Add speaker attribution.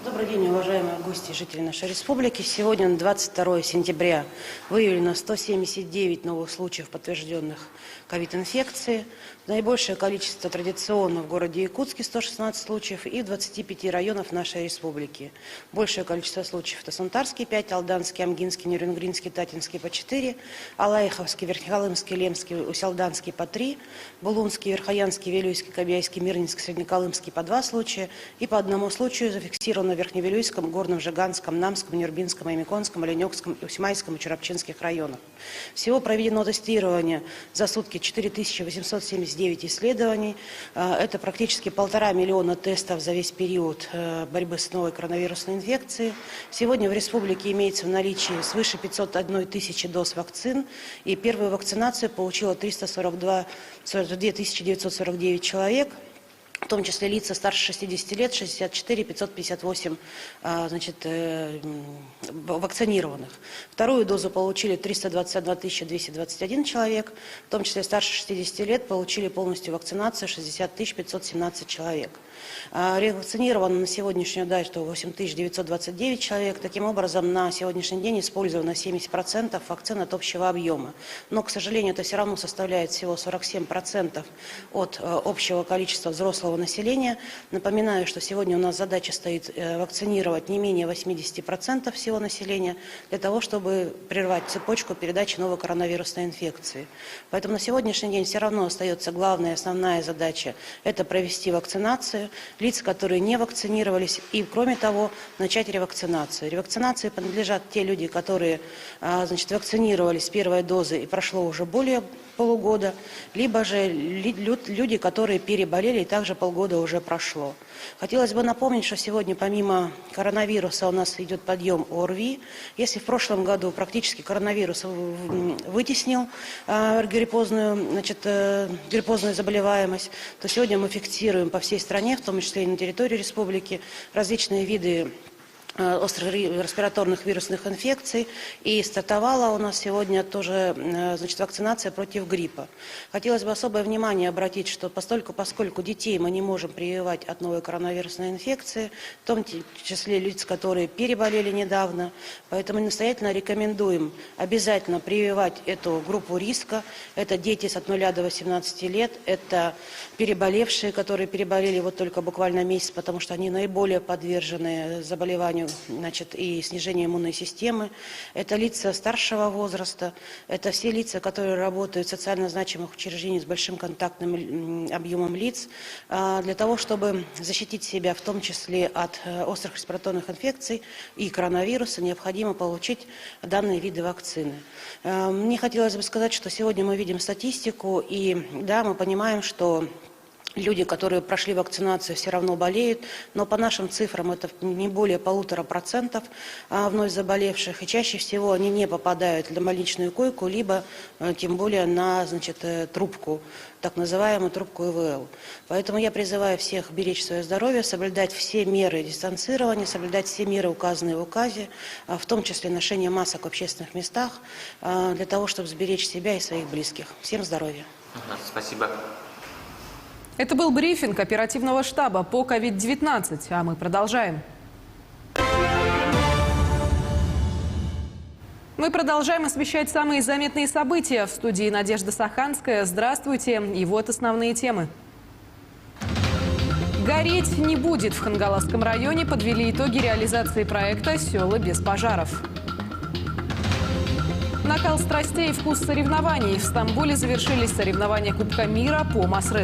Speaker 1: Добрый день, уважаемые гости и жители нашей республики. Сегодня, 22 сентября, выявлено 179 новых случаев подтвержденных ковид-инфекции. Наибольшее количество традиционно в городе Якутске, 116 случаев, и в 25 районах нашей республики. Большее количество случаев — это Сунтарский 5, Алданский, Амгинский, Нерюнгринский, Татинский по 4, Алаиховский, Верхнеколымский, Лемский, Усялданский по 3, Булунский, Верхоянский, Вилюйский, Кобяйский, Мирнинский, Среднеколымский по 2 случая, и по одному случаю зафиксировано в Верхневилюйском, Горном Жиганском, Намском, Нюрбинском, Аймиконском, Оленёкском, Усьмайском и Чурапчинских районах. Всего проведено тестирование за сутки 4879 исследований. Это практически 1,5 миллиона тестов за весь период борьбы с новой коронавирусной инфекцией. Сегодня в республике имеется в наличии свыше 501 тысячи доз вакцин, и первую вакцинацию получило 342 949 человек, в том числе лица старше 60 лет, 64 558 вакцинированных. Вторую дозу получили 321 221 человек, в том числе старше 60 лет получили полностью вакцинацию 60 517 человек. Ревакцинировано на сегодняшнюю дату 8929 человек. Таким образом, на сегодняшний день использовано 70% вакцин от общего объема. Но, к сожалению, это все равно составляет всего 47% от общего количества взрослого населения. Напоминаю, что сегодня у нас задача стоит вакцинировать не менее 80% всего населения для того, чтобы прервать цепочку передачи новой коронавирусной инфекции. Поэтому на сегодняшний день все равно остается главная, основная задача – это провести вакцинацию лиц, которые не вакцинировались, и, кроме того, начать ревакцинацию. Ревакцинации принадлежат те люди, которые вакцинировались первой дозой и прошло уже более полугода, либо же люди, которые переболели и также полгода уже прошло. Хотелось бы напомнить, что сегодня помимо коронавируса у нас идет подъем ОРВИ. Если в прошлом году практически коронавирус вытеснил гриппозную заболеваемость, то сегодня мы фиксируем по всей стране, в том числе и на территории республики, различные виды острых респираторных вирусных инфекций, и стартовала у нас сегодня тоже вакцинация против гриппа. Хотелось бы особое внимание обратить, что поскольку детей мы не можем прививать от новой коронавирусной инфекции, в том числе лиц, которые переболели недавно, поэтому настоятельно рекомендуем обязательно прививать эту группу риска. Это дети от 0 до 18 лет, это переболевшие, которые переболели вот только буквально месяц, потому что они наиболее подвержены заболеванию и снижение иммунной системы. Это лица старшего возраста, это все лица, которые работают в социально значимых учреждениях с большим контактным объемом лиц. Для того, чтобы защитить себя, в том числе от острых респираторных инфекций и коронавируса, необходимо получить данные виды вакцины. Мне хотелось бы сказать, что сегодня мы видим статистику, и да, мы понимаем, что люди, которые прошли вакцинацию, все равно болеют, но по нашим цифрам это не более 1,5% вновь заболевших, и чаще всего они не попадают на больничную койку, либо тем более на трубку, так называемую трубку ИВЛ. Поэтому я призываю всех беречь свое здоровье, соблюдать все меры дистанцирования, соблюдать все меры, указанные в указе, в том числе ношение масок в общественных местах, для того, чтобы сберечь себя и своих близких. Всем здоровья.
Speaker 2: Спасибо.
Speaker 3: Это был брифинг оперативного штаба по COVID-19, а мы продолжаем. Мы продолжаем освещать самые заметные события. В студии Надежда Саханская. Здравствуйте. И вот основные темы. Гореть не будет. В Хангаласском районе подвели итоги реализации проекта «Села без пожаров». Накал страстей и вкус соревнований. В Стамбуле завершились соревнования Кубка мира по масс-рестлингу.